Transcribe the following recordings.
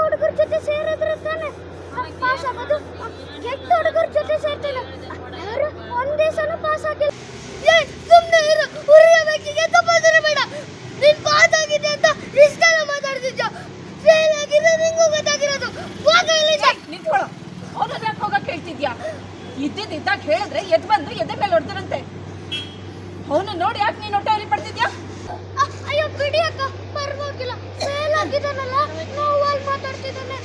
ಹುಡುಗರ ಜೊತೆ ಸೇರಿದ್ರೆ ತಾನೆ ಪಾಸ್ ಆಗೋದು. ಕೆಟ್ಟ ಹುಡುಗರ ಜೊತೆ ಸೇರ್ತಾನೆ ಯಾರು ಒಂದೇ ಸಲ ಪಾಸ್ ಆಗಿಲ್ಲ. ಸುಮ್ಮನೆ ಇರು, ಉರಿಯಬೇಕಿಗೆ ತಪ್ಪಾದ್ರೆ ಬೇಡ. ನೀನ್ ಪಾಸ್ ಆಗಿದೆ ಅಂತ ಇಷ್ಟೆಲ್ಲ ಮಾತಾಡ್ತಿದ್ಯಾ? ಫೇಲ್ ಆಗಿದೆ ನಿಂಗೂ ಗೊತ್ತಾಗಿರೋದು. ಹೋಗ ಇಲ್ಲಿಂದ. ನಿಂತ್ಕೊಳ್ಳೋ. ಅವನು ಯಾಕೆ ಹೋಗಕ್ಕೆ ಹೇಳ್ತಿದ್ಯಾ? ಇದ್ದಿದ್ದಾಗ ಹೇಳಿದ್ರೆ ಎದ್ ಬಂದು ಎದೆ ಮೇಲೆ ಹೊಡೆದಿರಂತೆ. ಅವನು ನೋಡಿ ಯಾಕೆ ನೀನು ಹೊಟ್ಟೆ ಪಡ್ತಿದ್ಯಾ? ಅಯ್ಯೋ ಬಿಡಿ ಅಕ್ಕ, ಪರವಾಗಿಲ್ಲ. ಫೇಲ್ ಆಗಿದ್ದಾನಲ್ಲ, ನೋವಾಗಿ ಮಾತಾಡ್ತಿದ್ದಾನೆ.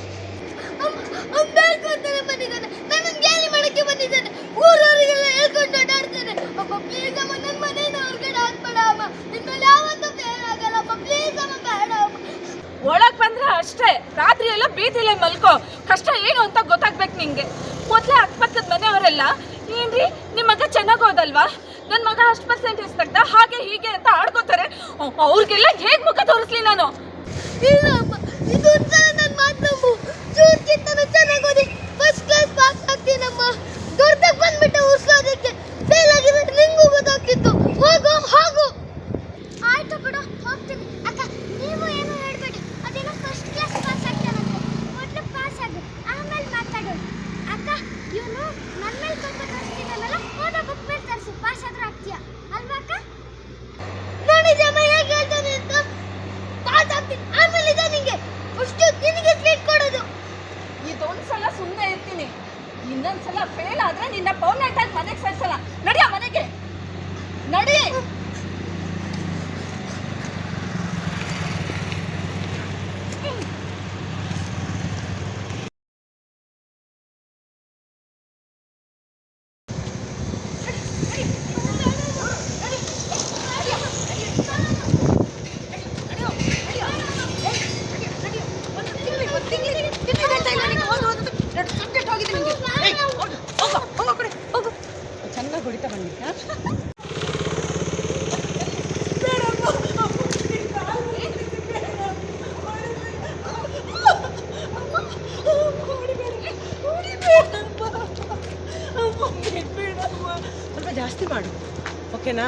ಹೇಳ್ಕೊಂತಾನೆ ಬಂದಿದ್ದಾನೆ, ನನ್ನ ಗೇಲಿ ಮಾಡಕ್ಕೆ ಬಂದಿದ್ದಾನೆ. ಊರವರಿಗೆಲ್ಲ ಹೇಳ್ಕೊಂಡು ಓಡಾಡ್ತಾನೆ. ಅಪ್ಪ ಪ್ಲೀಸ್ ಅಮ್ಮ, ನನ್ನ ಮನೇನ ಹೊರಗಡೆ ಹಾಕ್ಬೇಡ ಅಮ್ಮ. ನಿಮ್ಮಲ್ಲಿ ಯಾವತ್ತೂ ಫೇಲ್ ಆಗಲ್ಲ ಅಮ್ಮ, ಪ್ಲೀಸ್ ಅಮ್ಮ, ಬೇಡ ಅಮ್ಮ. ಒಳಗ್ ಬಂದ್ರೆ ಅಷ್ಟೇ, ರಾತ್ರಿ ಎಲ್ಲ ಬೀದಿಲೆ ಮಲ್ಕೋ. ಕಷ್ಟ ಏನು ಅಂತ ಗೊತ್ತಾಗ್ಬೇಕು ನಿಂಗೆ. ಮೊದ್ಲೇ ಅಕ್ಕಪಕ್ಕದ ಮನೆಯವರೆಲ್ಲ ಏನ್ರಿ ನಿಮ್ಮ ಮಗ ಚೆನ್ನಾಗಿ ಹೋದಲ್ವಾ, ನನ್ನ ಮಗ ಅಷ್ಟು ಪರ್ಸೆಂಟೇಜ್ ತೆಗ್ದ, ಹಾಗೆ ಹೀಗೆ ಅಂತ ಆಡ್ಕೋತಾರೆ. ಅವ್ರಿಗೆಲ್ಲ ಹೇಗ್ ಮುಖ ತೋರಿಸ್ಲಿ ನಾನು? ಇಲ್ಲ ಅಮ್ಮ, ಇದು ನನ್ನ ಮಾತು ನಂಬು. ಚೂರ್ಕಿಂತನೂ ಚೆನ್ನಾಗಿ ಓದಿ ಫಸ್ಟ್ ಕ್ಲಾಸ್ ಪಾಸ್ ಆಗ್ತೀನಮ್ಮ. ದೊಡ್ಡದಾಗ ಬಂದ್ಬಿಟ್ಟು ಉರ್ಸೋದಕ್ಕೆ. ಫೇಲ್ ಆಗಿದ್ರೆ ನಿಂಗೂ ಗೊತ್ತಾಗ್ತಿತ್ತು. ಹೋಗು ಹೋಗು. ಆಯ್ತು ಬಿಡು, ಹೋಗ್ತೀನಿ. ಅಕ್ಕ ನೀವು ಏನು ಹೇಳ್ಬೇಡಿ. ಅದೇನೋ ಫಸ್ಟ್ ಕ್ಲಾಸ್ ಪಾಸ್ ಆಗ್ತಾನಂತೆ. ಮೊದಲು ಪಾಸ್ ಆಗು, ಆಮೇಲೆ ಮಾತಾಡು. ಅಕ್ಕ ಇವನು ನನ್ನ ಮೇಲೆ ಸ್ವಲ್ಪ ತರಿಸ್ತಿದ್ದಾನಲ್ಲ, ಹೋದ ಬುಕ್ ಮೇಲೆ ತರಿಸು. ಪಾಸ್ ಆದ್ರೂ ಆಗ್ತೀಯಾ ಅಲ್ವಾ ಅಕ್ಕ? ನೋಡಿ ಜಮ ಹೇಗೆ ಹೇಳ್ತಾನೆ ಅಂತ. ಪಾಸ್ ಆಗ್ತೀನಿ, ಆಮೇಲೆ ಇದೆ ನಿಂಗೆ ಅಷ್ಟು ನಿನಗೆ ಟ್ರೀಟ್ ಕೊಡೋದು. ಇದೊಂದ್ಸಲ ಸುಮ್ಮನೆ ಇರ್ತೀನಿ, ಇನ್ನೊಂದ್ಸಲ ಫೇಲ್ ಆದ್ರೆ ನಿನ್ನ ಪರ್ಮನೆಂಟ್ ಆಗಿ ಮನೆಗೆ ಸೇರ್ಸಲ್ಲ. ನಡಿಯ ಮನೆಗೆ, ನಡಿ. ಚೆನ್ನಾಗಿ ಹೊಡಿತಾ ಬಂದಿದ್ದ. ಸ್ವಲ್ಪ ಜಾಸ್ತಿ ಮಾಡು, ಓಕೆನಾ?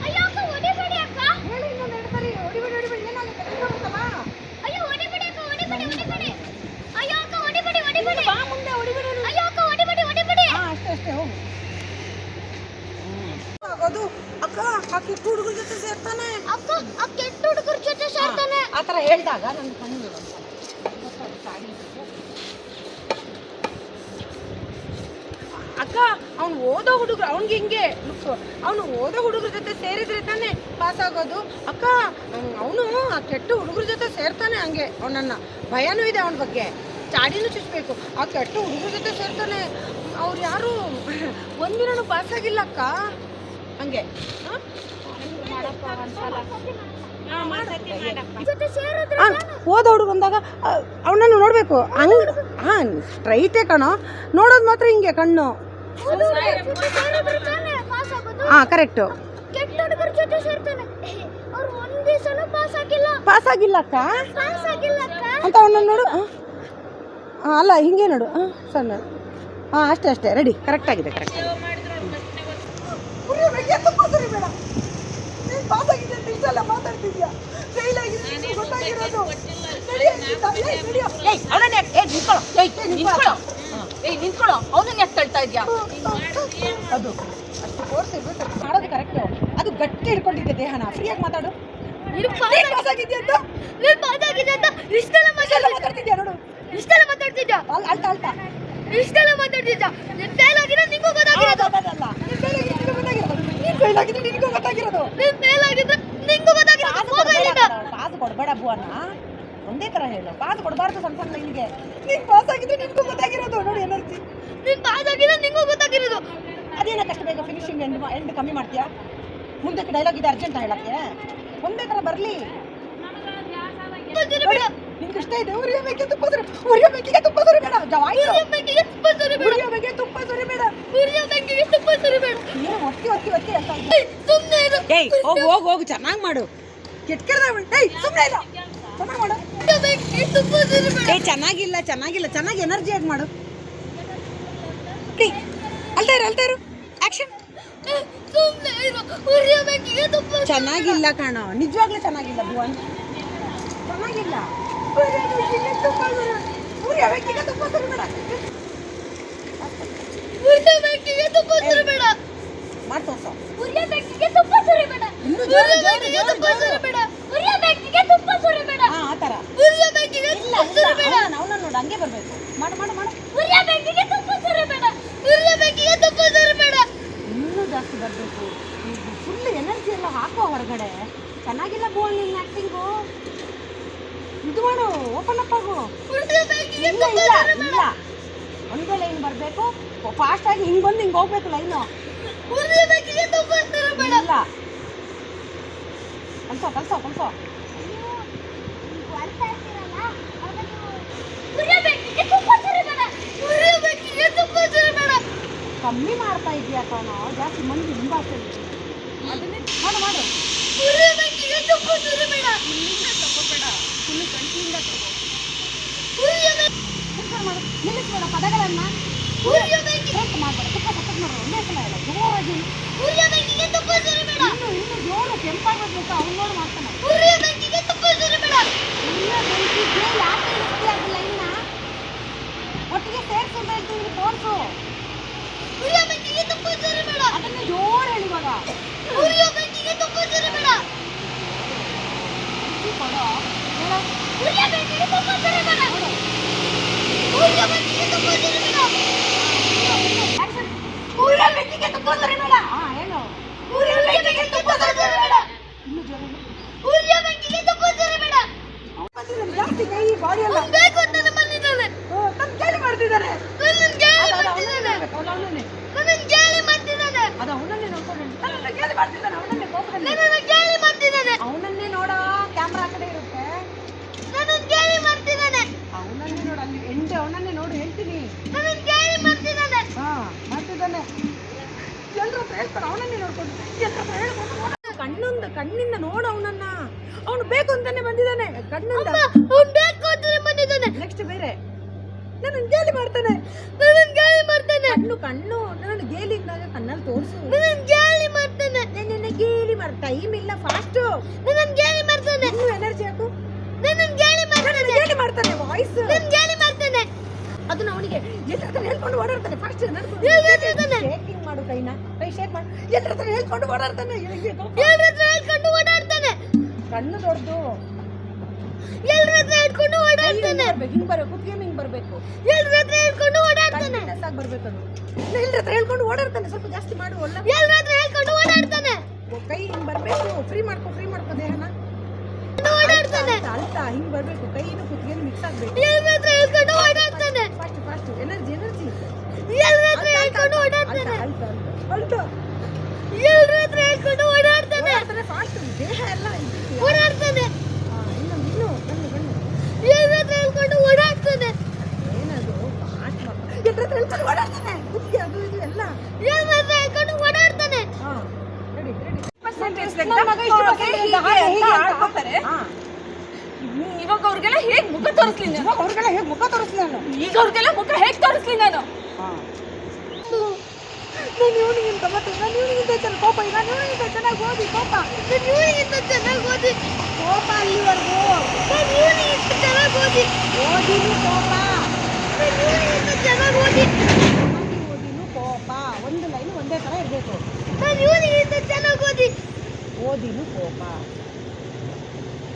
ಅಯ್ಯೋ ಅಕ್ಕ, ಹೊಡಿಬೇಡಿ ಅಕ್ಕ. ಹೇಳಿ ಇನ್ನೊಂದು ಎರಡು ಸರಿ ಹೊಡಿಬೇಡಿ. ಏನಾಗುತ್ತೆ? ಅಯ್ಯೋ ಹೊಡಿಬೇಡಿ ಅಕ್ಕ, ಹೊಡಿಬೇಡಿ. ಅಯ್ಯೋ ಅಕ್ಕ, ಹೊಡಿಬೇಡಿ. ಬಾ ಮುಂದೆ, ಹೊಡಿಬೇಡಿ. ಅಯ್ಯೋ ಅಕ್ಕ, ಹೊಡಿಬೇಡಿ. ಅಷ್ಟೇ ಹೋಗು. ಆಗೋದು ಅಕ್ಕ, ಆ ಕೆಟ್ಟ ಹುಡುಗರ ಜೊತೆ ಸೇರ್ತಾನೆ. ಅಕ್ಕ ಆ ಕೆಟ್ಟ ಹುಡುಗರ ಜೊತೆ ಸೇರ್ತಾನೆ. ಆ ಥರ ಹೇಳಿದಾಗ ನನ್ನ ಕಣ್ಣು ಅಕ್ಕ, ಅವ್ನು ಓದೋ ಹುಡುಗರು ಅವ್ನಿಗೆ ಹಿಂಗೆ ಅವನು ಓದೋ ಹುಡುಗರ ಜೊತೆ ಸೇರಿದ್ರೆ ತಾನೆ ಪಾಸ್ ಆಗೋದು. ಅಕ್ಕ ಅವನು ಆ ಕೆಟ್ಟ ಹುಡುಗರ ಜೊತೆ ಸೇರ್ತಾನೆ, ಹಂಗೆ ಅವನನ್ನ ಭಯನೂ ಇದೆ ಅವನ ಬಗ್ಗೆ. ಚಾಡಿನೂ ಚುಚ್ಚಬೇಕು. ಆ ಕೆಟ್ಟ ಹುಡುಗರ ಜೊತೆ ಸೇರ್ತಾನೆ. ಅವ್ರು ಯಾರು ಒಂದಿನೂ ಪಾಸ್ ಆಗಿಲ್ಲ ಅಕ್ಕ, ಹಂಗೆ. ಓದೋ ಹುಡುಗ ಬಂದಾಗ ಅವನನ್ನು ನೋಡ್ಬೇಕು. ಹಂಗೆ ಸ್ಟ್ರೈಟೇ ಕಣೋ ನೋಡೋದು, ಮಾತ್ರ ಹಿಂಗೆ ಕಣ್ಣು. ಕರೆಕ್ಟು. ಪಾಸ್ ಆಗಿಲ್ಲ ಅಕ್ಕ ಅಂತ ಅವನನ್ನು ನೋಡು. ಅಲ್ಲ ಹಿಂಗೆ ನೋಡು, ಸಣ್ಣ. ಅಷ್ಟೇ ರೆಡಿ. ಕರೆಕ್ಟ್ ಆಗಿದೆ. ನಿಂತ್ಕೊಳ್ಳೋ, ಅವನನ್ನ ಯಾಕೆ ತಳ್ತಾ ಇದ್ಯಾ? ಅದು ಅಷ್ಟು ಫೋರ್ಸ್ ಇರ್ಬೇಕು, ಮಾಡೋದು ಕರೆಕ್ಟ್. ಅದು ಗಟ್ಟಿ ಹಿಡ್ಕೊಂಡಿದ್ದೆ ದೇಹನ. ಫ್ರೀಯಾಗಿ ಮಾತಾಡು. ಮಾತಾಡ್ತಿದ್ಯಾ ನೋಡು, ಇಷ್ಟೆಲ್ಲ ಮಾತಾಡ್ತಿದ್ಯಾ. ಇಷ್ಟೆಲ್ಲ ಮಾತಾಡ್ತಿದ್ಯಾ. ನೀನ್ ಫೇಲ್ ಆಗಿದ್ರೆ ನಿಂಗೂ ಗೊತ್ತಾಗಿರೋದು. ನೀನ್ ಫೇಲ್ ಆಗಿದ್ರೆ ನಿನಗೂ ಗೊತ್ತಾಗಿರೋದು. ಪಾಸ್ ಕೊಡ್ಬೇಡ ಬುವನ್ನ, ಒಂದೇ ತರ ಹೇಳು. ಪಾಸ್ ಕೊಡಬಾರ್ದು ಸಣ್ಣ ಲೈನ್ಗೆ. ನೀನ್ ಪಾಸ್ ಆಗಿದ್ರೆ ನಿನಗೂ ಗೊತ್ತಾಗಿರೋದು. ನೋಡಿ ಎನರ್ಜಿ. ನೀನ್ ಪಾಸ್ ಆಗಿದ್ರೆ ನಿಂಗೂ ಗೊತ್ತಾಗಿರೋದು. ಅದೇನಕ್ಕೆ ಅಷ್ಟು ಬೇಗ ಫಿನಿಶಿಂಗ್ ಎಂಡ್ ಕಮ್ಮಿ ಮಾಡ್ತೀಯಾ? ಮುಂದಕ್ಕೆ ಡೈಲಾಗ್ ಇದೆ ಅರ್ಜೆಂಟ್ ಹೇಳಕ್ಕೆ. ಒಂದೇ ತರ ಬರ್ಲಿ. ನಿನ್ಗೆ ಇಷ್ಟ ಇದೆ ಉರಿಯಬೇಕೆ ತುಪ್ಪ ಸುರಿ ಬೇಡ. ಉರಿಯಬೇಕೆ ತುಪ್ಪ ಸುರಿ ಬೇಡ. ಒತ್ತಿ ಅಂತ ಹೋಗು ಚೆನ್ನಾಗಿ ಮಾಡು. ಸುಮ್ಮನೆ ಚೆನ್ನಾಗಿ ಮಾಡು. ಚೆನ್ನಾಗಿ ಎನರ್ಜಿ ಆಗಿ ಮಾಡು. ಅಲ್ತಾ ಇರು ಆಕ್ಷನ್. ಸುಮ್ಮನೆ ಇರು. ಉರಿಯ ಬೆಂಕಿಗೆ ತುಪ್ಪ ಚೆನ್ನಾಗಿಲ್ಲ ಕಣೋ, ನಿಜವಾಗ್ಲೂ ಚೆನ್ನಾಗಿಲ್ಲ ಭುವನ್, ಚೆನ್ನಾಗಿಲ್ಲ. ಉರಿಯ ಬೆಂಕಿಗೆ ತುಪ್ಪ ಸುರಿಬೇಡ. ಉರಿಯ ಬೆಂಕಿಗೆ ತುಪ್ಪ ಸುರಿಬೇಡ. ಮಾಡಿ ತೋರ್ಸೋ. ಉರಿಯ ಬೆಂಕಿಗೆ ತುಪ್ಪ ಸುರಿಬೇಡ. ಇನ್ನು ಉರಿಯ ಜೋರು ಬೆಂಕಿಗೆ ತುಪ್ಪ ಸುರಿಬೇಡ. ಉರಿಯ ಬೆಂಕಿಗೆ ತುಪ್ಪ ಸುರಿಬೇಡ. ಆ ಥರ ಉರಿಯ ಬೆಂಕಿಗೆ ತುಪ್ಪ ಸುರಿಬೇಡ. ಅವನ ನೋಡು ಹಂಗೆ ಬರಬೇಕು. ಮಾಡು. ಉರಿಯ ಬೆಂಕಿಗೆ ತುಪ್ಪ ಸುರಿಬೇಡ. ಉರಿಯ ಬೆಂಕಿಗೆ ತುಪ್ಪ ಸುರಿಬೇಡ. ಇನ್ನೂ ಜಾಸ್ತಿ ಬರಬೇಕು. ಫುಲ್ ಎನರ್ಜಿ ಎಲ್ಲ ಹಾಕೋ ಹೊರಗಡೆ. ಚೆನ್ನಾಗಿಲ್ಲ ಭುವನ್ ನಿನ್ನ ಆ್ಯಕ್ಟಿಂಗು. ಇದು ಮಾಡು, ಓಪನ್ ಅಪ್ ಆಗು. ಉರಿಯ ಬೆಂಕಿಗೆ ಇಲ್ಲ ತುಪ್ಪ ಇಲ್ಲ ಸುರಿಬೇಡ. ಇಲ್ಲ, ಒಂದೇ ಲೈನ್ ಬರಬೇಕು. ಫಾಸ್ಟಾಗಿ ಹಿಂಗೆ ಬಂದು ಹಿಂಗೆ ಹೋಗ್ಬೇಕು ಲೈನು. ಉರಿಯ ಬೆಂಕಿಗೆ ತುಪ್ಪ ಸುರಿಬೇಡ. ಇಲ್ಲ ಕಲ್ಸೋ. ಉರಿಯ ಬೆಂಕಿಗೆ ತುಪ್ಪ ಸುರಿಬೇಡ. ಉರಿಯ ಬೆಂಕಿಗೆ ತುಪ್ಪ ಸುರಿಬೇಡ. ಕಮ್ಮಿ ಮಾಡ್ತಾ ಇದೆಯಾ ಕಣೋ, ಜಾಸ್ತಿ ಮಂದಿ ಹಿಂಬಾಗ್ತದೆ. ಅದನ್ನೇ ಮಾಡು. ಉರಿಯ ಬೆಂಕಿಗೆ ತುಪ್ಪ ಸುರಿಬೇಡ. ಇಲ್ಲಿಂದ ತಗೋಬೇಡ, ಫುಲ್ ಕಂಟಿಯಿಂದ ತಗೋ. ಉರಿಯ ಮಾಡು, ನಿಲ್ಲಿಸ್ಬೇಡ ಪದಗಳನ್ನ. ಉರಿಯ ಬೆಂಕಿಗೆ ಬ್ರೇಕ್ ಮಾಡಬೇಡ, ತುಪ್ಪ ಸಕ್ಕತ್ ಮಾಡು. ಒಂದೇ ಸಲ ಇಲ್ಲ, ಜೋರಾಗಿ. ಉರಿಯ ಬೆಂಕಿಗೆ ತುಪ್ಪ ಸುರಿಬೇಡ. ಇನ್ನು ಜೋರು ಕೆಂಪಾಗಬೇಕು. ಅವ್ನು ನೋಡಿ ಮಾಡ್ತಾನೆ. ಉರಿಯ ಬೆಂಕಿಗೆ ತುಪ್ಪ ಸುರಿಬೇಡ. ಇಲ್ಲ ಬೆಂಕಿಗೆ ಯಾಕೆ ಇರ್ತೀಯ ಅದು ಲೈನ್ನ? ಒಟ್ಟಿಗೆ ಸೇರಿಸಬೇಕು, ತೋರಿಸು. ಉರಿಯ ಬೆಂಕಿಗೆ ತುಪ್ಪ ಸುರಿಬೇಡ. ಅದನ್ನೇ ಜೋರು ಹೇಳಿವಾಗ. ಉರಿಯ ಬೆಂಕಿಗೆ ತುಪ್ಪ ಸುರಿಬೇಡ. ಕೊಡೋ ಹೇಳು. ಉರಿಯ ಬೆಂಕಿಗೆ ತುಪ್ಪ ಸುರಿಬೇಡ. ಉರಿಯ ಬೆಂಕಿಗೆ ತುಪ್ಪ ಸುರಿಬೇಡ. ಆಕ್ಷನ್. ಉರಿಯ ಬೆಂಕಿಗೆ ತುಪ್ಪ ಸುರಿಬೇಡ. ಹೇಳು. ಉರಿಯ ಬೆಂಕಿಗೆ ತುಪ್ಪ ಸುರಿಬೇಡ. ಇನ್ನು ಜೋರು ಹೇಳು. ಉರಿಯ ಬೆಂಕಿಗೆ ತುಪ್ಪ ಸುರಿಬೇಡ. ಬಂದಿದ್ದಾನೆ ಜಾಸ್ತಿ ಕೈ ಬಾಡಿ ಎಲ್ಲ. ಅವ್ನು ಬೇಕು ಅಂತಾನೆ ಬಂದಿದ್ದಾನೆ. ತಮ್ಮ ಕೇಳಿ ಮಾಡ್ತಿದ್ದಾನೆ. ನನ್ನನ್ನು ಗೇಲಿ ಮಾಡ್ತಿದ್ದಾನೆ. ಅವನನ್ನೇ ನನ್ನನ್ನು ಗೇಲಿ ಮಾಡ್ತಿದ್ದಾನೆ. ಅದು ಅವನನ್ನೇ ನೋಡ್ಕೊಂಡು ನನ್ನನ್ನು ಕೇಳಿ ಮಾಡ್ತಿದ್ದಾನೆ. ಅವನನ್ನೇ ಕೋಪದಲ್ಲಿ. ನನ್ನನ್ನು ಗೇಲಿ ಮಾಡ್ತಿದ್ದಾನೆ. ಅವನನ್ನೇ ನೋಡೋ, ಕ್ಯಾಮ್ರಾ ಆ ಕಡೆ ಇರುತ್ತೆ. ನನ್ನನ್ನು ಗೇಲಿ ಮಾಡ್ತಿದ್ದಾನೆ. ಅವನನ್ನೇ ನೋಡು, ಅಲ್ಲಿ ಎಂಟು ಅವನನ್ನೇ ನೋಡು ಹೇಳ್ತೀನಿ. ನನ್ನನ್ನು ಗೇಲಿ ಮಾಡ್ತಿದ್ದಾನೆ. ಮಾಡ್ತಿದ್ದಾನೆ. ಎಲ್ಲರ ಹತ್ರ ಹೇಳ್ತಾರೆ, ಅವನನ್ನೇ ನೋಡ್ಕೊಂಡು ಎಲ್ಲರ ಹತ್ರ ಹೇಳ್ಕೊಂಡು ಕಣ್ಣಿಂದ ನೋಡು ಅವನನ್ನ. ಅವನು ಬೇಕು ಅಂತಾನೆ ಬಂದಿದ್ದಾನೆ. ಕಣ್ಣಿಂದ ಅವ್ನು ಬೇಕು ಅಂತಾನೆ ಬಂದಿದ್ದಾನೆ. ನೆಕ್ಸ್ಟ್ ಬೇರೆ ನನ್ನ ಗೇಲಿ ಮಾಡ್ತಾನೆ. ನನ್ನನ್ನು ಗೇಲಿ ಮಾಡ್ತಾನೆ. ಕಣ್ಣು ನನ್ನ ಗೇಲಿಂದಾಗ ಕಣ್ಣಲ್ಲಿ ತೋರಿಸು. ನನ್ನನ್ನು ಗೇಲಿ ಮಾಡ್ತಾನೆ. ನಿನ್ನ ಗೇಲಿ ಮಾಡ ಟೈಮ್ ಇಲ್ಲ, ಫಾಸ್ಟ್. ನನ್ನನ್ನು ಗೇಲಿ ಮಾಡ್ತಾನೆ. ಇನ್ನೂ ಎನರ್ಜಿ ಹಾಕು. ನನ್ನನ್ನು ಗೇಲಿ ಮಾಡ್ತಾನೆ. ಗೇಲಿ ಮಾಡ್ತಾನೆ ವಾಯ್ಸ್. ನನ್ನನ್ನು ಗೇಲಿ ಮಾಡ್ತಾನೆ. ಅದನ್ನ ಅವನಿಗೆ ಎಲ್ಲರ ಹತ್ರ ಹೇಳ್ಕೊಂಡು ಓಡಾಡ್ತಾನೆ. ಫಾಸ್ಟ್ ಶೇಕಿಂಗ್ ಮಾಡು, ಕೈ ಶೇಕ್ ಮಾಡು. ಎಲ್ಲರ ಹತ್ರ ಹೇಳ್ಕೊಂಡು ಓಡಾಡ್ತಾನೆ. ಎಲ್ಲರ ಹತ್ರ ಹೇಳ್ಕೊಂಡು ಓಡಾಡ್ತಾನೆ. ಕಣ್ಣು ದೊಡ್ಡದು. ಎಲ್ಲರ ಹತ್ರ ಹೇಳ್ಕೊಂಡು ಓಡಾಡ್ತಾನೆ. ಹಿಂಗ್ ಬರ್ಬೇಕು, ಕುತ್ತಿಗೆ ಹಿಂಗ್ ಬರ್ಬೇಕು. ಎಲ್ಲರ ಹತ್ರ ಹೇಳ್ಕೊಂಡು ಓಡಾಡ್ತಾನೆ. ಸಾಕು ಬರ್ಬೇಕು. ಅದು ಎಲ್ಲರ ಹತ್ರ ಹೇಳ್ಕೊಂಡು ಓಡಾಡ್ತಾನೆ. ಸ್ವಲ್ಪ ಜಾಸ್ತಿ ಮಾಡು. ಅಲ್ಲ ಎಲ್ಲರ ಹತ್ರ ಹೇಳ್ಕೊಂಡು ಓಡಾಡ್ತಾನೆ. ಕೈ ಹಿಂಗ್ ಬರ್ಬೇಕು. ಫ್ರೀ ಮಾಡ್ಕೊ ದೇಹನ. ಓಡಾಡ್ತಾನೆ. ಅಲ್ತಾ ಹಿಂಗ್ ಬರ್ಬೇಕು. ಕೈನು ಕುತ್ತಿಗೆ ಮಿಕ್ಸ್ ಆಗ್ಬೇಕು. ಎಲ್ಲರ ಹತ್ರ ಹೇಳ್ಕೊಂಡು ಓಡಾಡ್ತಾನೆ. Fast energy. ಎಲ್ಲರ ಹತ್ರ ಹೇಳ್ಕೊಂಡು ಓಡಾಡ್ತಾನೆ. ಅಲ್ತಾ ಎಲ್ಲರ ಹತ್ರ ಹೇಳ್ಕೊಂಡು ಓಡಾಡ್ತಾನೆ. ಫಾಸ್ಟ್ ದೇಹ ಎಲ್ಲ ಓಡಾಡ್ತಾನೆ. ಇನ್ನು ಕಣ್ಣು ಎಲ್ಲರ ಹತ್ರ ಹೇಳ್ಕೊಂಡು ಓಡಾಡ್ತಾನೆ. ಏನದು ಫಾಸ್ಟ್ ಎಲ್ಲರ ಹತ್ರ ಹೇಳ್ಕೊಂಡು ಓಡಾಡ್ತಾನೆ. ಕುತ್ತಿಗೆ ಅದು ಇದು ಎಲ್ಲ ಎಲ್ಲರ ಹತ್ರ ಹೇಳ್ಕೊಂಡು ಓಡಾಡ್ತಾನೆ. ರೆಡಿ. ಇವಾಗ ಅವ್ರಿಗೆಲ್ಲ ಹೇಗ್ ಮುಖ ತೋರಿಸ್ಲಿ ನಾನು? ಅವ್ರಿಗೆಲ್ಲ ಹೇಗೆ ಮುಖ ತೋರಿಸ್ಲಿ ನಾನು? ಈಗ ಅವ್ರಿಗೆಲ್ಲ ಮುಖ ಹೇಗ್ ತೋರಿಸ್ಲಿ ನಾನು? ನಾನು ಇವನಿಗಿಂತ ಮತ್ತೆ ನಾನು ಇವನಿಗಿಂತ ಚೆನ್ನಾಗಿ ಕೋಪ. ನಾನು ಇವನಿಗಿಂತ ಚೆನ್ನಾಗಿ ಓದಿ ಕೋಪ. ನಾನು ಇವನಿಗಿಂತ ಚೆನ್ನಾಗಿ ಓದಿ ಕೋಪ ಅಲ್ಲಿವರೆಗೂ. ನಾನು ಇವನಿಗಿಂತ ಚೆನ್ನಾಗಿ ಓದಿನೂ ಕೋಪ. ನಾನು ಇವನಿಗಿಂತ ಚೆನ್ನಾಗಿ ಓದಿನೂ ಕೋಪ. ಒಂದು ಲೈನ್ ಒಂದೇ ಥರ ಇರಬೇಕು. ನಾನು ಇವನಿಗಿಂತ ಚೆನ್ನಾಗಿ ಓದಿನೂ ಕೋಪ.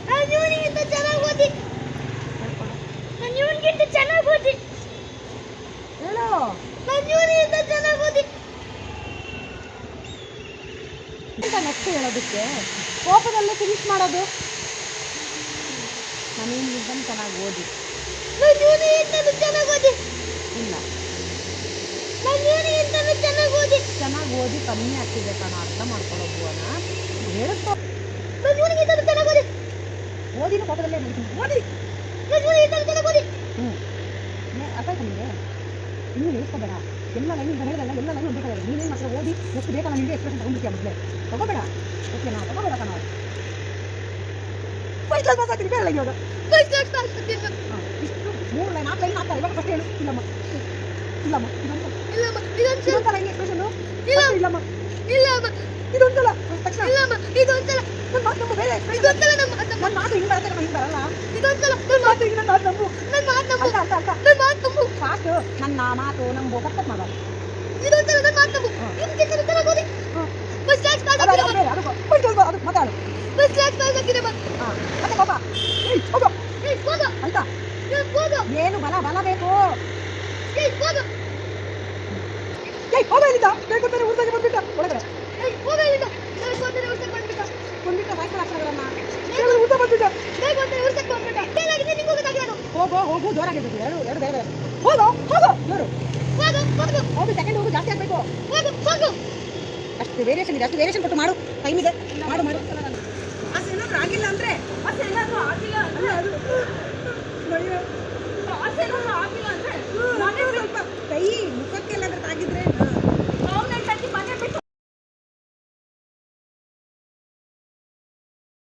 ನಾನು ಇವನಿಗಿಂತ ಚೆನ್ನಾಗಿ ನಾನು ಇವನಿಗಿಂತ ಚೆನ್ನಾಗಿ ಹೇಳು. ನಾನು ಇವನಿಗಿಂತ ಚೆನ್ನಾಗಿ ಅಂತ ನೆಕ್ಸ್ಟ್ ಹೇಳೋದಕ್ಕೆ ಕೋಪದಲ್ಲೇ ಫಿನಿಶ್ ಮಾಡೋದು. ನಾನು ಇವನಿಗಿಂತ ಚೆನ್ನಾಗಿ ಓದಿ. ನಾನು ಇವನಿಗಿಂತ ಚೆನ್ನಾಗಿ ಇಲ್ಲ, ನಾನು ಇವನಿಗಿಂತ ಚೆನ್ನಾಗಿ ಓದಿ ಕಮ್ಮಿ ಆಗ್ತಿದೆ ಕಣ. ಅರ್ಥ ಮಾಡ್ಕೊಳ್ಳೋ ಭುವನ. ಹೇಳಿಸ್ಕೊ. ನಾನು ಇವನಿಗಿಂತ ಚೆನ್ನಾಗಿ ಓದಿನ ಕೋಪದಲ್ಲೇ ಓದಿ. ನಾನು ಇವನಿಗಿಂತ ಚೆನ್ನಾಗಿ ಅರ್ಥ ಆಯ್ತು ನಿಮಗೆ? ಇನ್ನೂ ಹೇಳ್ಕೋಬೇಡ. ಎಲ್ಲ ಲೈನ್ ಹೇಳಿದಲ್ಲ, ಎಲ್ಲ ಲೈನ್ ಒಂದೇ ಕಡೆ. ನೀನೇನು ಮಾತ್ರ ಓದಿ ಎಷ್ಟು ಬೇಕಲ್ಲ ನಿಮಗೆ ಎಕ್ಸ್ಪ್ರೆಷನ್ ತಗೊಂಡ್ಬಿಟ್ಟಿಯ ಮೊದಲೇ. ತಗೋಬೇಡ. ಓಕೆನಾ? ತಗೋಬೇಡ ಕಣ. ಫಸ್ಟ್ ಕ್ಲಾಸ್ ಪಾಸ್ ಆಗ್ತೀನಿ. ಬೇರೆ ಲೈನ್ ಇವಾಗ ಇಷ್ಟು 3 ಲೈನ್ 4 ಲೈನ್ ಆಗ್ತಾರೆ. ಇವಾಗ ಫಸ್ಟ್ ಹೇಳು. ಇಲ್ಲಮ್ಮ ಇದೊಂದು ಲೈನ್ ಎಕ್ಸ್ಪ್ರೆಷನು. ಇಲ್ಲ. ಇಲ್ಲಮ್ಮ ಇಲ್ಲಮ್ಮ ಇದೊಂದಲ್ಲ ತಕ್ಷಣ ಇಲ್ಲಮ್ಮ ಇದೊಂದ್ಸಲ ನನ್ನ ಮಾತು ನಂಬು ಬೇರೆ ಇದೊಂದ್ಸಲ ನನ್ನ ಮಾತು ನಂಬು. ನನ್ನ ಮಾತು ಹಿಂಗೆ ಬರತ್ತೆ ಹಿಂಗೆ ಬರಲ್ಲ ಇದೊಂದ್ಸಲ ನನ್ನ ಮಾತು ಹಿಂಗೆ ನನ್ನ ಮಾತು ನಂಬು ನನ್ನ ಮಾತು ನಂಬು. ಅಲ್ಲ ಅಲ್ಲ ಅಲ್ಲ ನನ್ನ ಮಾತು ನಂಬು. ಸಾಕು ನನ್ನ ಮಾತು ನಂಬು ಕಪ್ಪತ್ ಮಾಡ ಇದೊಂದ್ಸಲ ನನ್ನ ಮಾತು ನಂಬು. ಇದಕ್ಕೆ ನನ್ನ ತಲೆ ಗೋದಿ. ಫಸ್ಟ್ ಕ್ಲಾಸ್ ಪಾಸ್ ಅದು ಆಗಿದೆ ಅದು ಬೇರೆ ಅದು ಕೊಂಚ ಅದು ಮಾತಾಡು ಫಸ್ಟ್ ಕ್ಲಾಸ್ ಪಾಸ್ ಆಗಿದೆ ಬಾ. ಮತ್ತೆ ಪಾಪ ಏಯ್ ಹೋಗು ಏಯ್ ಹೋಗು. ಅಂತ ಏಯ್ ಹೋಗು. ಏನು ಬಲ ಬಲ ಬೇಕು ಏಯ್ ಹೋಗು. ಏಯ್ ಹೋಗ ಇಲ್ಲಿಂದ ಬೇಕು ಅಂತಾನೆ ಊರ್ದಾಗೆ ಬಂದ್ಬಿಟ್ಟ ಒಳಗಡೆ ಏಯ್ ಹೋಗು ಇಲ್ಲಿಂದ. ಬೇಕು ಅಂತಾನೆ ಉರ್ಸಕ್ಕೆ ಬಂದ್ಬಿಟ್ಟ. ಬಂದ್ಬಿಟ್ಟ ಸಾಯ್ಕಲ್ ಅಕ್ಷರಗಳನ್ನ ಕೇವಲ ಊಟ ಬಂದ್ಬಿಟ್ಟ ಬೇಕು ಅಂತಾನೆ ಉರ್ಸಕ್ಕೆ ಬಂದ್ಬಿಟ್ಟ. ಫೇಲ್ ಆಗಿದೆ ನಿಂಗೂ ಗೊತ್ತಾಗಿದೆ ಅದು. ಹೋಗು ಹೋಗು ಜೋರಾಗಿರ್ಬೇಕು ಎರಡು ಬೇರೆ ಬೇರೆ ಹೋಗು ಹೋಗು ಜೋರು ಹೋಗು ಹೋಗು ಹೋಗು ಸೆಕೆಂಡ್ ಹೋಗು ಜಾಸ್ತಿ ಆಗಬೇಕು ಹೋಗು ಹೋಗು. ಅಷ್ಟು ವೇರಿಯೇಷನ್ ಇದೆ ಅಷ್ಟು ವೇರಿಯೇಷನ್ ಕೊಟ್ಟು ಮಾಡು ಟೈಮ್ ಇದೆ ಮಾಡು ಮಾಡು ಅಷ್ಟು ಏನಾದ್ರೂ ಆಗಿಲ್ಲ ಅಂದ್ರೆ ಪಾಸ್ ಏನಾದ್ರೂ ಆಗಿಲ್ಲ ಅಂದ್ರೆ ಅಲ್ಲ ಅದು ಭಯ ಪಾಸ್ ಏನಾದ್ರೂ ಆಗಿಲ್ಲ